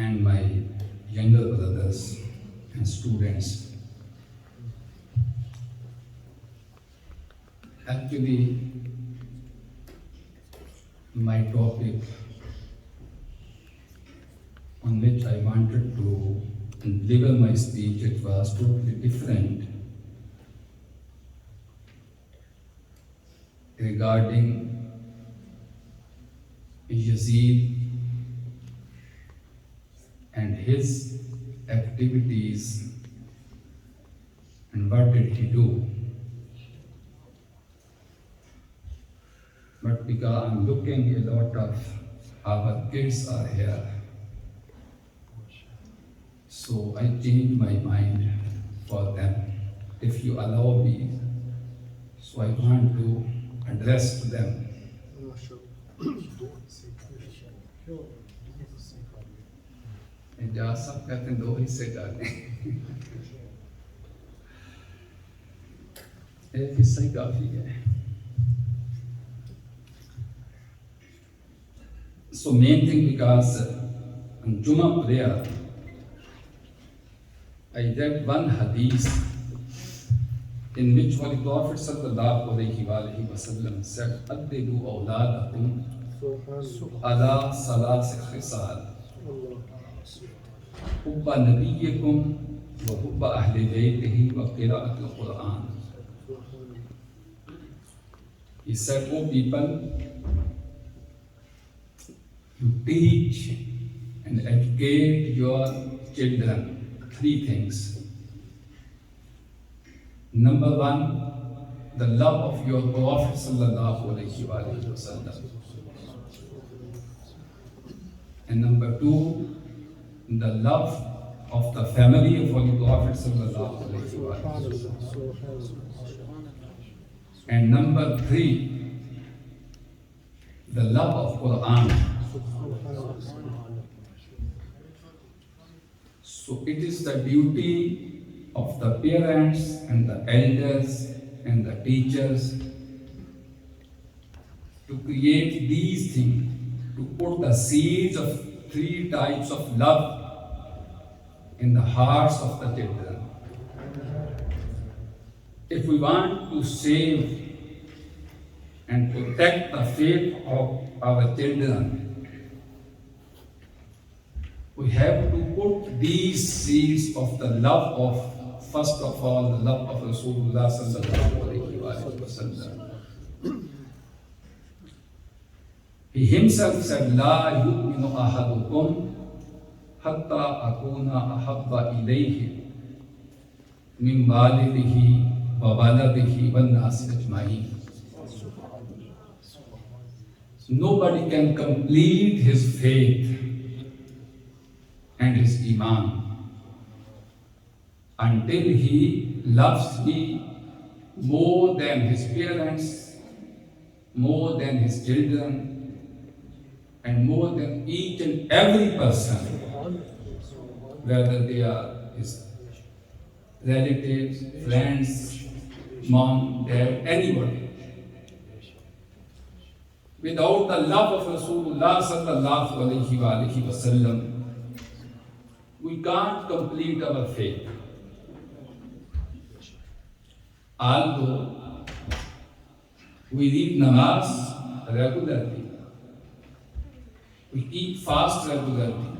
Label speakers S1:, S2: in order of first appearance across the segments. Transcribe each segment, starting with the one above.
S1: and my younger brothers and students. Actually, my topic on which I wanted to deliver my speech, it was totally different, regarding Yazid and his activities and what did he do. But because I'm looking, a lot of our kids are here, so I changed my mind for them. If you allow me, so I want to address to them. اجازت سب کہتے ہیں دو حصے ڈالیں، ایک حصہ ہی کافی ہے. So main thing, because on Jummah prayer, I read one hadith in which Holy Prophet sallallahu alaihi wasallam said, "Addibu awladakum ala salas khisal, hubba nabiyyikum wa hubba ahli baytihi wa qira'at al-Quran." He said, "O people, you teach and educate your children three things. Number one, the love of your Prophet sallallahu alaihi wasallam. And number two, the love of the family of Holy Prophet sallallahu alaihi wasallam. And number three, the love of Quran." So it is the duty of the parents and the elders and the teachers to create these things, to put the seeds of three types of love in the hearts of the children. If we want to save and protect the faith of our children, we have to put these seeds of the love of, first of all, the love of Rasulullah sallallahu alaihi wasallam. He himself said, "La yu'minu ahadukum hatta akuna ahabba ilayhi min walidihi wa waladihi wan nasi ajma'in." Nobody can complete his faith and his iman until he loves me more than his parents, more than his children, and more than each and every person, whether they are his relatives, friends, mom, dad, anybody. Without the love of Rasulullah sallallahu alaihi wasallam, we can't complete our faith. Although we read namaz regularly, we keep fast regularly,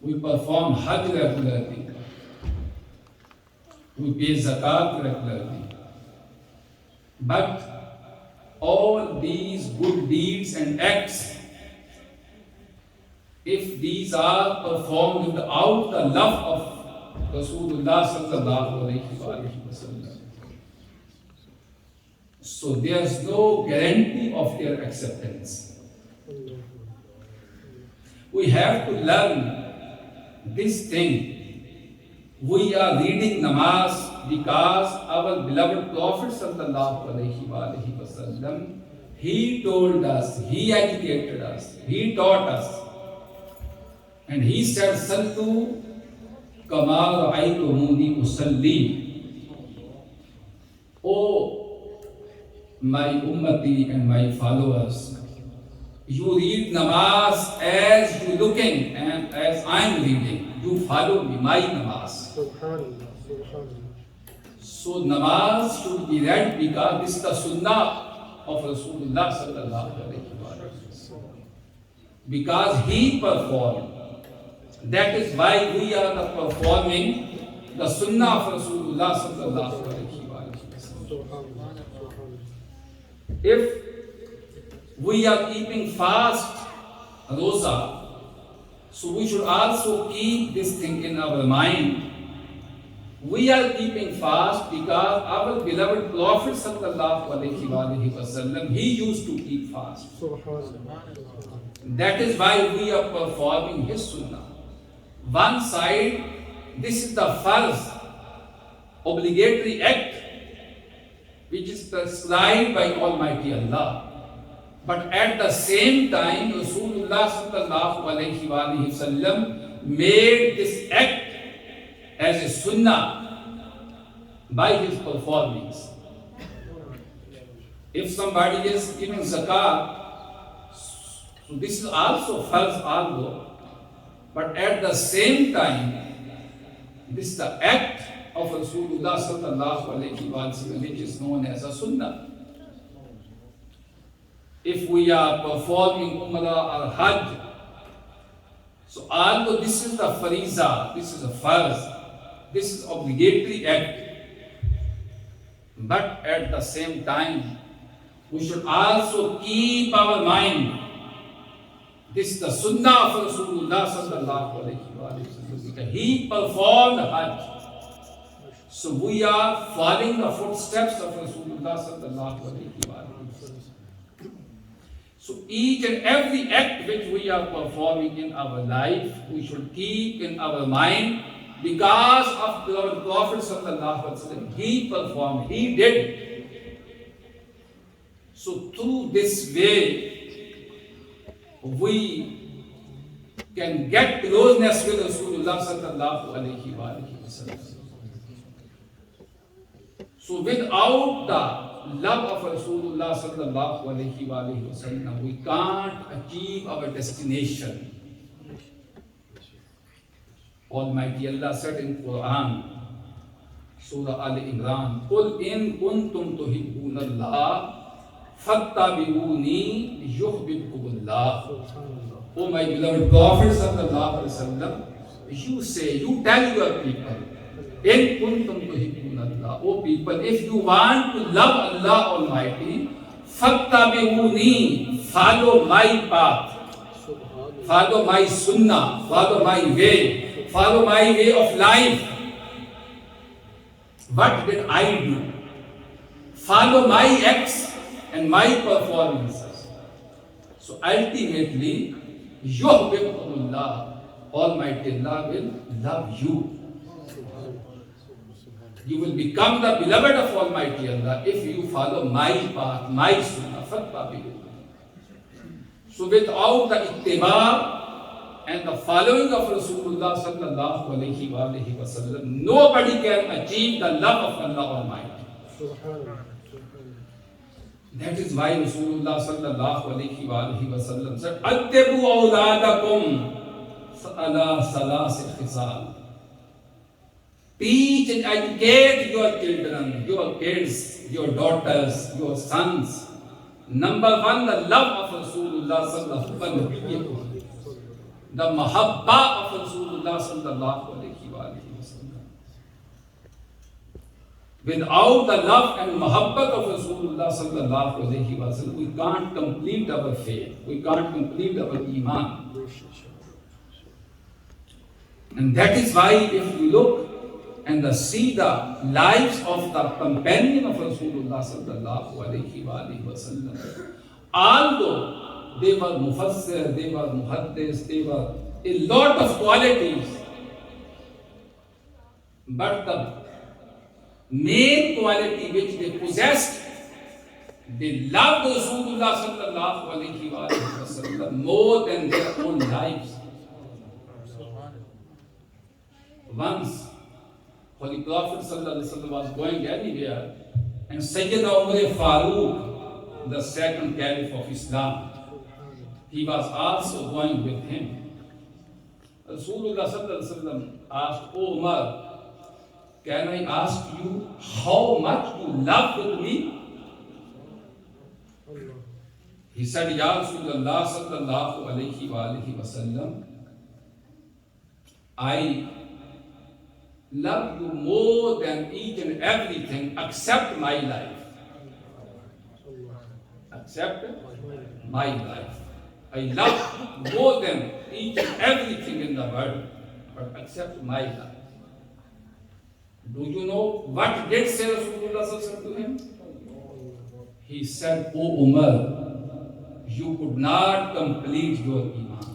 S1: we perform hajj regularly, we pay zakat regularly, but all these good deeds and acts, if these are performed without the love of Rasulullah sallallahu alaihi wasallam, so there is no guarantee of their acceptance. We have to learn this thing. We are reading namaz because our beloved Prophet sallallahu alaihi wasallam, he told us, he educated us, he taught us. And he said, "Sallu kama ra'aytumuni usalli." O my ummati and my followers, You read namaz as you looking and as I am reading. You follow me, my namaz.
S2: Subhanallah, Subhanallah.
S1: So namaz should be read because this is the sunnah of Rasulullah sallallahu alaihi wasallam. Because he performed. That is why we are the performing the sunnah of Rasulullah sallallahu alaihi wasallam.
S2: Subhanallah, Subhanallah.
S1: If we are keeping fast, roza, so we should also keep this thing in our mind. We are keeping fast because our beloved Prophet sallallahu alaihi wasallam, he used to keep fast.
S2: Subhanallah.
S1: That is why we are performing his sunnah. One side, this is the first obligatory act which is prescribed by Almighty Allah. But at the same time, Rasulullah sallallahu alaihi wasallam made this act as a sunnah by his performance. If somebody is giving zakat, so this is also false although, but at the same time, this is the act of Rasulullah sallallahu alaihi wasallam which is known as a sunnah. If we are performing Umrah or Hajj, so although this is the fariza, this is a farz, this is obligatory act, but at the same time, we should also keep our mind. This is the sunnah of Rasulullah sallallahu alaihi wasallam. He performed Hajj. So we are following the footsteps of Rasulullah sallallahu alaihi wasallam. So each and every act which we are performing in our life, we should keep in our mind because of the Prophet sallallahu alaihi wasallam. He performed, he did. So through this way, we can get closeness with Rasulullah sallallahu alaihi wasallam. So without the love of Rasulullah sallallahu alaihi wasallam, we can't achieve our destination. Almighty Allah said in Quran, Surah Al-Imran, قُلْ إِن كُنْتُمْ تُحِبُّونَ اللَّهَ فَاتَّبِعُونِي يُحْبِبْكُمُ اللَّهُ. Oh my beloved Prophet sallallahu alaihi wasallam, you say, you tell your people, in kuntum tuhibbuna Allah. Oh people, if you want to love Allah Almighty, fattabi'uni, follow my path, follow my sunnah, follow my way of life. What did I do? Follow my acts and my performances. So ultimately, yuhibbukumullah, Almighty Allah will love you. You will become the beloved of Almighty Allah if you follow my path, my sunnah, fattabi'uni. So without the ittiba and the following of Rasulullah sallallahu alaihi wasallam, nobody can achieve the love of Allah Almighty. That is why Rasulullah sallallahu alaihi wasallam said, "Addibu awladakum ala salasi khisal." Teach and educate your children, your kids, your daughters, your sons. Number one, the love of Rasulullah sallallahu alaihi wasallam. The mahabba of Rasulullah sallallahu alaihi wasallam. Without the love and mahabbat of Rasulullah sallallahu alaihi wasallam, we can't complete our faith. We can't complete our iman. And that is why if you look and see the lives of the companion of Rasulullah sallallahu alaihi wasallam, although they were mufassir, they were muhaddis, they were a lot of qualities, but the main quality which they possessed, they loved Rasulullah sallallahu alaihi wasallam more than their own lives. Once Holy Prophet sallallahu alaihi wasallam was going anywhere, and Sayyidina Umar Farooq, the second caliph of Islam, he was also going with him. Rasulullah sallallahu alaihi wasallam asked, "O Umar, can I ask you how much you love with me?"
S2: Allah.
S1: He said, "Ya Rasulullah sallallahu alaihi wasallam, I love you more than each and everything except my life.
S2: Allah.
S1: Except my life. I love more than each and everything in the world, but except my life." Do you know what did say Rasulullah sallallahu alaihi wasallam to him? He said, "O Umar, you could not complete your iman.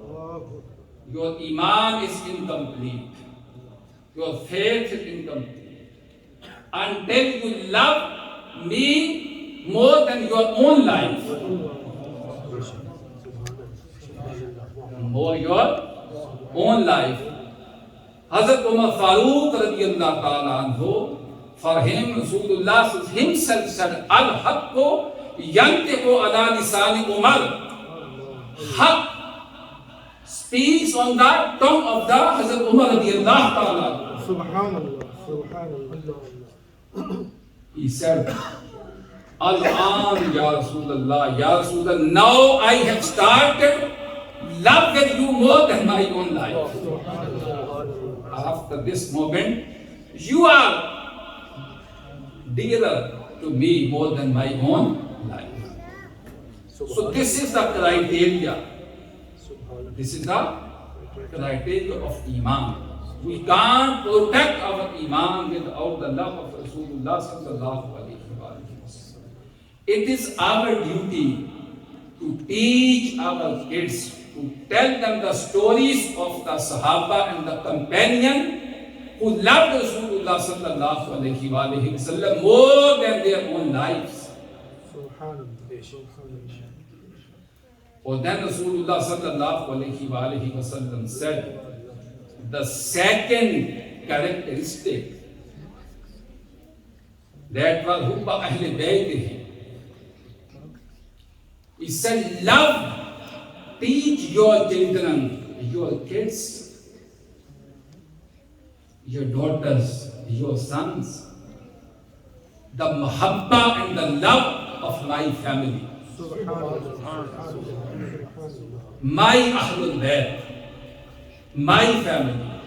S2: Allahu.
S1: Your iman is incomplete. Your faith is incomplete. Until you love me more than your own life. More your own life." Hazrat Umar Farooq radiyallahu ta'ala anhu, for him Rasulullah himself said, "Al-haqqu yantiqu ala lisani Umar." Haqq speaks on the tongue of the Hazrat Umar radiyallahu ta'ala.
S2: Subhanallah. Subhanallah.
S1: He said, "Al-an ya Rasulullah, ya Rasulullah, now I have started love with you more than my own life. After this moment, you are dearer to me more than my own life." So this is the criteria. This is the criteria of Iman. We can't protect our Iman without the love of Rasulullah sallallahu alaihi wasallam. It is our duty to teach our kids, to tell them the stories of the Sahaba and the companion who loved Rasulullah sallallahu alaihi wasallam more than their own lives. Or then Rasulullah sallallahu alaihi wasallam said, the second characteristic that was hubba ahle baytihi. He said, love, teach your children, your kids, your daughters, your sons, the mahabba and the love of my family. My Ahlul Bayt, my family.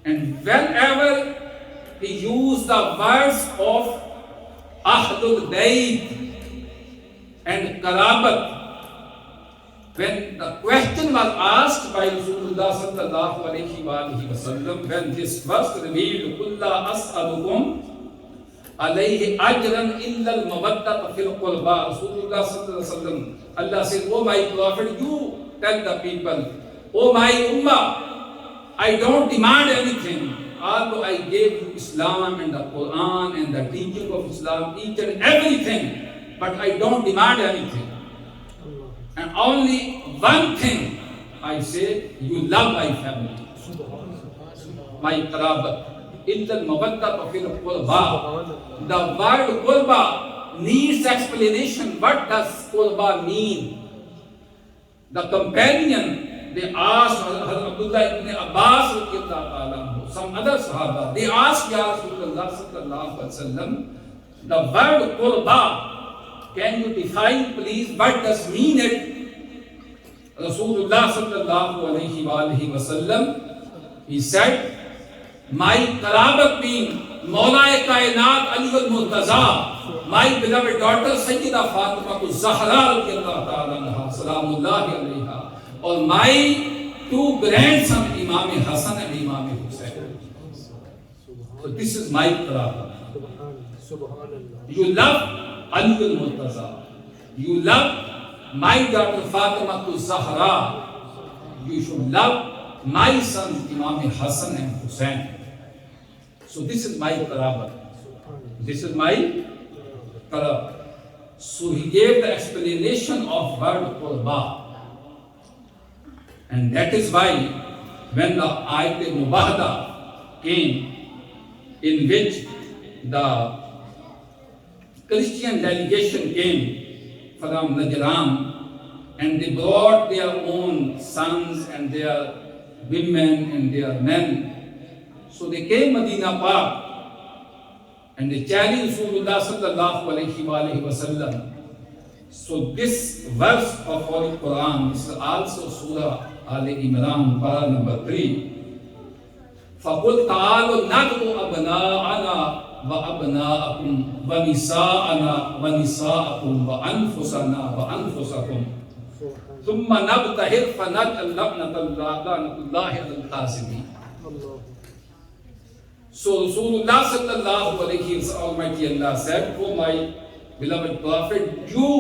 S1: And whenever he used the words of Ahlul Bayt and Qarabat, when the question was asked by Rasulullah sallallahu alaihi wasallam, when this verse revealed, "Kulla as'alukum alayhi ajran illa al-mawaddata fil qurba," Rasulullah sallallahu alaihi wasallam, Allah said, "Oh my Prophet, you tell the people, oh my ummah, I don't demand anything. Although I gave you Islam and the Quran and the teaching of Islam, each and everything, but I don't demand anything. And only one thing I say, you love my family, my qarabat, illa al-mawaddata fil qurba." The word qurba needs explanation. What does qurba mean? The companion, they asked Abdullah ibn Abbas, some other Sahaba, they asked Ya Rasulullah sallallahu alaihi wasallam, the word qurba, can you define please what does mean it? Rasulullah sallallahu alaihi wasallam, he said, my qarabat mean Mawla-e Kainat Ali al-Murtaza, my beloved daughter Sayyida Fatima Zahra radiyallahu ta'ala anha, salamullahi alayha, or my two grandsons Imam Hassan and Imam Hussain. So this is my qarabat. You love Ali al-Murtaza, you love my daughter Fatima Zahra, you should love my sons Imam Hassan and Hussain. So this is my qarabat. This is my qarabat. So he gave the explanation of word qurba. And that is why when the Ayat Mubahada came, in which the Christian delegation came from Najran and they brought their own sons and their women and their men. So they came Medina Park and they challenged Rasulullah sallallahu alayhi wa sallam. So this verse of Holy Quran, this is also Surah Al-Imran, para number 3. فَقُلْ تَعَالُوا نَدْعُ أَبْنَاءَنَا وَأَبْنَاءَكُمْ وَنِسَاءَنَا وَنِسَاءَكُمْ وَأَنفُسَنَا وَأَنفُسَكُمْ ثُمَّ نَبْتَهِلْ فَنَجْعَلْ لَعْنَةَ اللَّهِ عَلَى الْكَاذِبِينَ. So Rasulullah sallallahu alayhi wa sallam, Almighty Allah said, "O my beloved Prophet, you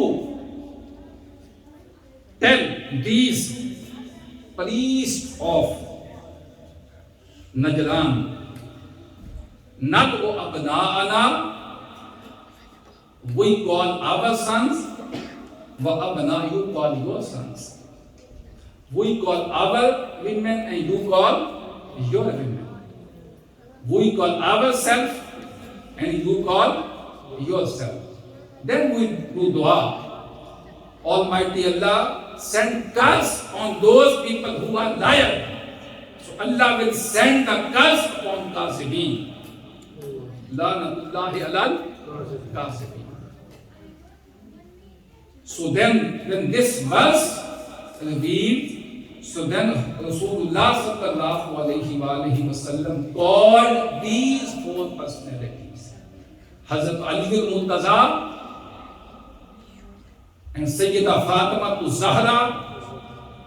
S1: tell these priests of Najran, Nad'u abna'ana, we call our sons, wa abna, you call your sons. We call our women and you call your women. We call ourselves and you call yourself." Then we do dua. Almighty Allah send curse on those people who are liars. So Allah will send the curse upon Qasibin. La'natullahi alal Qasibin. So then when this verse revealed, so then Rasulullah sallallahu alayhi wa sallam called these 4 personalities. Hazrat Ali al-Muntaza and Sayyida Fatima Zahra,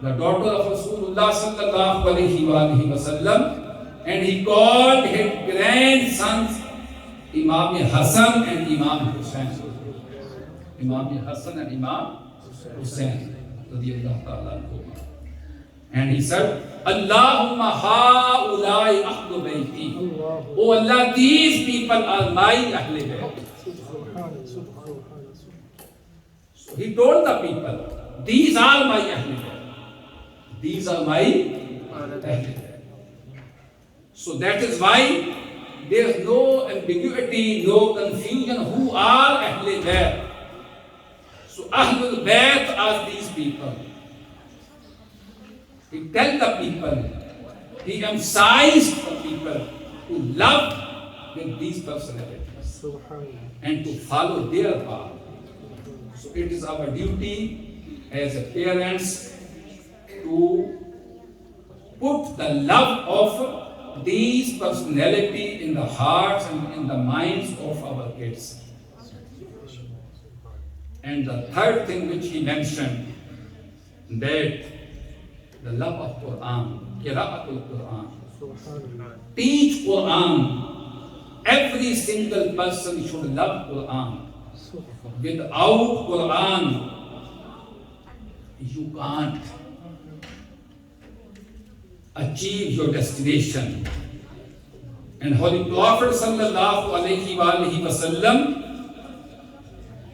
S1: the daughter of Rasulullah sallallahu alayhi wa sallam, and he called his grandsons Imam Hassan and Imam Hussain. Imam Hassan and Imam Hussain radiyallahu ta'ala anhuma. And he said, Allahumma ha'ulai ahlu bayti. Oh Allah, these people are my Ahle Bayt. So he told the people, these are my Ahle Bayt. These are my Ahle Bayt. So that is why there is no ambiguity, no confusion who are Ahle Bayt. So Ahlul Bayt are these people. He tell the people, he emphasized the people to love with these personalities and to follow their path. So it is our duty as a parents to put the love of these personality in the hearts and in the minds of our kids. And the third thing which he mentioned, that the love of Quran, Qira'atul Quran. Teach Quran. Every single person should love Quran. Without Quran, you can't achieve your destination. And Holy Prophet sallallahu alayhi wa sallam,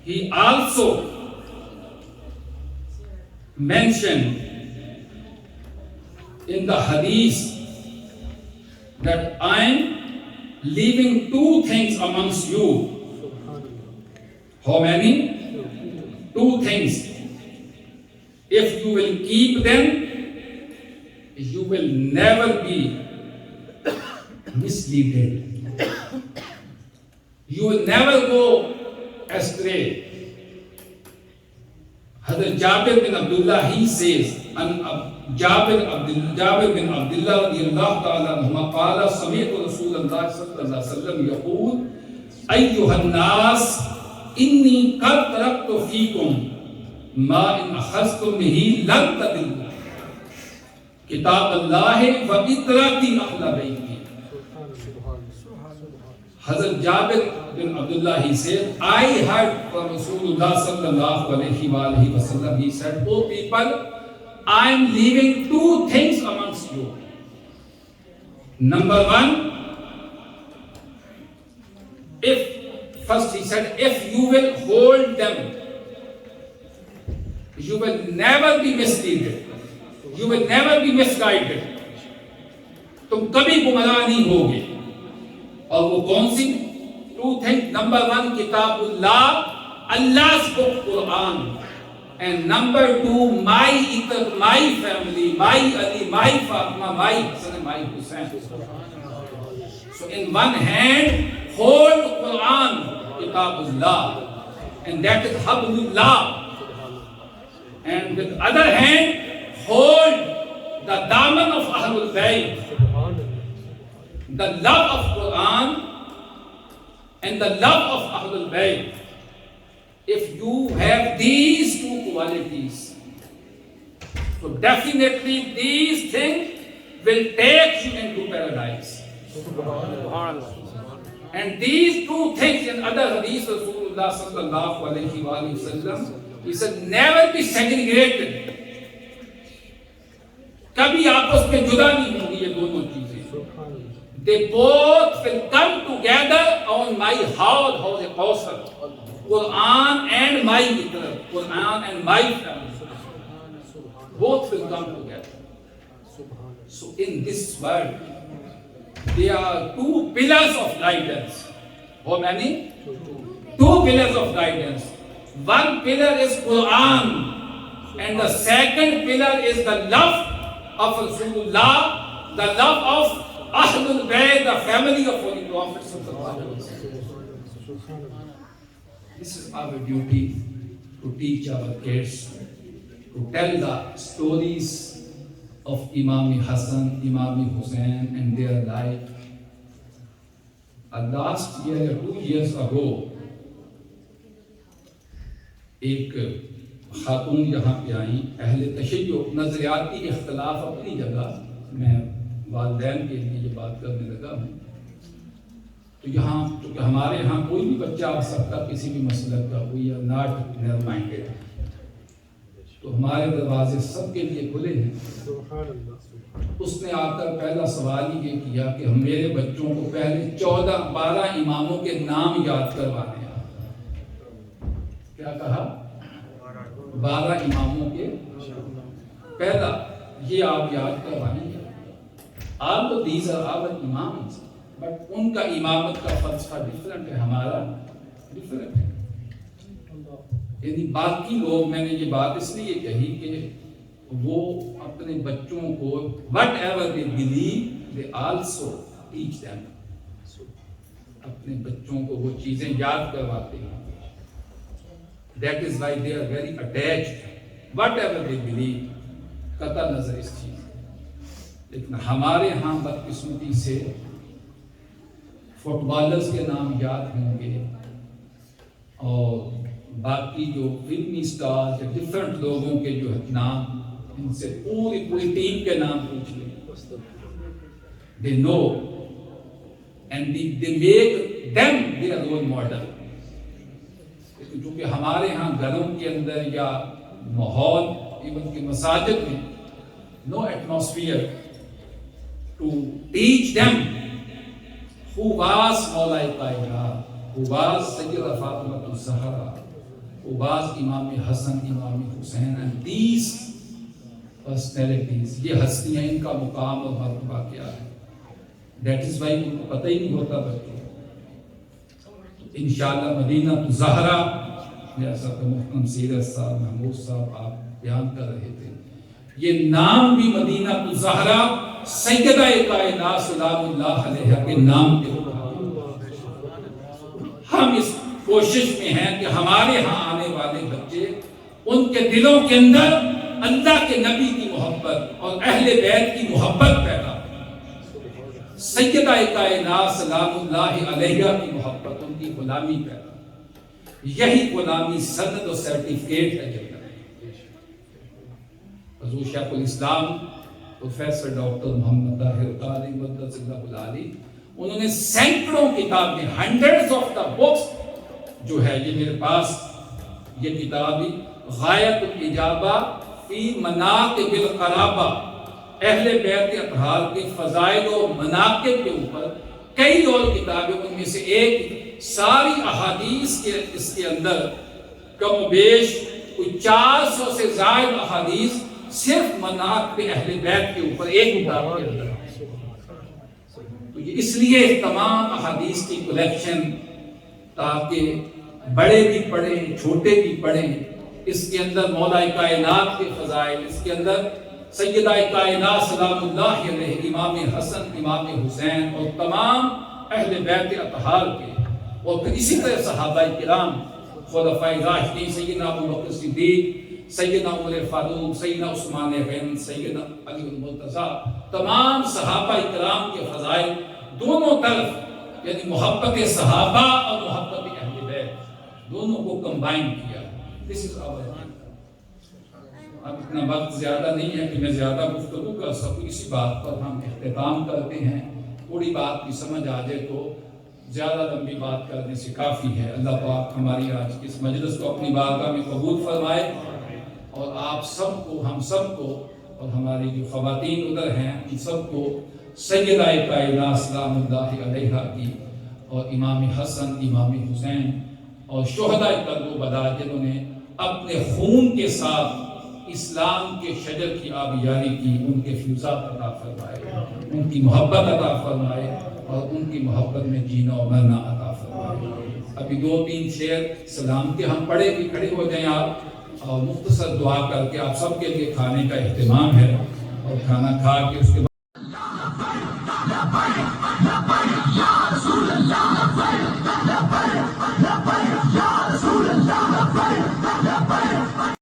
S1: he also mentioned in the hadith that I am leaving 2 things amongst you. How many? 2 things. If you will keep them, you will never be misleaded. You will never go astray. Hazrat Jabir bin Abdullah, he says, جابر بن عبد الله رضي الله تعالى عنهما قال سمعت رسول الله صلى الله عليه وسلم يقول أيها الناس إني قد تركت فيكم ما إن أخذتم به لن تضلوا كتاب الله وإطرتي أهل بيتي. Hazrat Jabir bin Abdullah, he said, I heard from Rasulullah sallallahu alayhi wa sallam, he said, "O people, I am leaving 2 things amongst you. Number 1, first he said, if you will hold them, you will never be misleaded. You will never be misguided. तुम कभी गुमराह नहीं होगे." और वो कौन सी 2 things? Number 1, Kitabullah, Allah's book, Quran. And number 2, my family, my Ali, my Fatima, my Hassan, and my Hussein. So in one hand, hold Quran, Kitabullah, and that is Hablullah. And with other hand, hold the Daman of Ahlul Bayt, the love of Quran and the love of Ahlul Bayt. If you have these two qualities, so definitely these things will take you into paradise. And these two things in other hadith Rasulullah sallallahu alaihi wasallam, he said, never be segregated. कभी आपस में जुदा नहीं होंगी ये दोनों चीजें. They both will come together on my house Kausar. Quran and my Mitra, Quran and my family, both will come together. So in this world, there are two pillars of guidance. How many? Two pillars of guidance. One pillar is Quran, and the second pillar is the love of Rasulullah, the love of Ahlul Bayt, the family of Holy Prophet sallallahu alaihi wasallam. This is our duty, to teach our kids, to tell the stories of Imam Hassan, Imam Hussein and their life. Last year or 2 years ago, ایک خاتون یہاں پہ آئیں, اہل تشیع, نظریاتی اختلاف اپنی جگہ, میں والدین کے لیے یہ بات کرنے لگا ہوں. تو یہاں چونکہ ہمارے یہاں کوئی بھی بچہ آ سکتا کسی بھی مسلک کا, کوئی ناٹ نیئر مائنڈیڈ, تو ہمارے دروازے سب کے لیے کھلے ہیں. اس نے آ کر پہلا سوال یہ کیا کہ ہم میرے بچوں کو پہلے 12 اماموں کے نام یاد کروانے ہیں. کیا کہا؟ 12 اماموں کے پہلا یہ آپ یاد کروائیں گے. آپ تو these are our imams, but ان کا امامت کا فلسفہ ڈفرنٹ ہے, ہمارا ڈفرنٹ ہے. یعنی باقی لوگ, میں نے یہ بات اس لیے کہی کہ وہ اپنے بچوں کو whatever they believe, they also teach them. اپنے بچوں کو وہ چیزیں یاد کرواتے ہیں. That is why they are very attached. Whatever they believe, قطع نظر اس چیز. لیکن ہمارے ہاں بدقسمتی سے فٹ بالرز کے نام یاد ہوں گے اور باقی جو فلمی سٹارز یا ڈفرنٹ لوگوں کے جو نام, ان سے پوری ٹیم کے نام پوچھ لیں. They know and they make them their role model. چونکہ ہمارے ہاں گھروں کے اندر یا ماحول, ایون کہ مساجد میں, no atmosphere to teach them who was Maulai Kainat, who was Sayyida Fatimah Zahra, who was Imam Hassan, Imam Hussein, and these personalities, یہ ہستیاں, ان کا مقام اور مرتبہ کیا ہے. That is why ان کو پتہ ہی نہیں ہوتا بچوں. انشاءاللہ مدینہ زہرا, جیسا کہ محترم سیرت صاحب, محمود صاحب آپ بیان کر رہے تھے, یہ نام بھی مدینہ زہرا سیدہ کائنات سلام اللہ علیہا کے نام کے. ہم اس کوشش میں ہیں کہ ہمارے ہاں آنے والے بچے, ان کے دلوں کے اندر اللہ کے نبی کی محبت اور اہل بیت کی محبت پیدا, سیدہ کائنات سلام اللہ علیہا کی محبت, ان کی غلامی پیدا. یہی غلامی سند و سرٹیفکیٹ ہے جنت. حضور شیخ الاسلام پروفیسر ڈاکٹر محمد طاہر قادری مدثر اللہ العالی, انہوں نے سینکڑوں کتابیں, ہنڈریڈز آف دا بکس جو ہے, یہ میرے پاس یہ کتابی غایت الاجابہ فی مناقب القرابہ, اہل بیت اطہار کے فضائل و مناقب کے اوپر کئی اور کتابیں. ان میں سے ایک ساری احادیث کے اس کے اندر کم و بیش کوئی 400 سے زائد احادیث صرف مناقب اہل بیت کے اوپر ایک کتاب کے اندر. تو یہ اس لیے تمام احادیث کی کلیکشن, تاکہ بڑے بھی پڑھیں, چھوٹے بھی پڑھیں, اس کے اندر مولا کائنات کے فضائل، اس کے اندر سیدہ کائنات سلام اللہ علیہ امام حسن امام حسین اور تمام اہل بیت اطہار کے، اور پھر اسی طرح صحابہ کرام خلفائے راشدین سیدنا ابو بکر صدیق، سیدنا عمر فاروق، سیدنا عثمان غنی، سیدنا علی المرتضیٰ، تمام صحابہ کرام کے فضائل دونوں طرف، یعنی محبت صحابہ اور محبت اہل بیت دونوں کو کمبائن کیا۔ This is our plan۔ اب اتنا وقت زیادہ نہیں ہے کہ میں زیادہ گفتگو کر سکوں، اسی بات پر ہم اختتام کرتے ہیں۔ تھوڑی بات کی سمجھ آ جائے تو زیادہ لمبی بات کرنے سے کافی ہے۔ اللہ پاک ہماری آج کی اس مجلس کو اپنی بارگاہ میں قبول فرمائے، اور آپ سب کو، ہم سب کو، اور ہماری جو خواتین ادھر ہیں ان سب کو سیدہ کائنات سلام اللہ علیہا کی، اور امام حسن امام حسین اور شہداء کربلا جنہوں نے اپنے خون کے ساتھ اسلام کے شجر کی آبیاری کی، ان کے فیضات عطا فرمائے، ان کی محبت عطا فرمائے، اور ان کی محبت میں جینا و مرنا عطا فرمائے۔ ابھی 2-3 شعر سلام کے ہم پڑھے کہ کھڑے ہو جائیں آپ، اور مختصر دعا کر کے آپ سب کے لیے کھانے کا اہتمام ہے، اور کھانا کھا کے اس کے بعد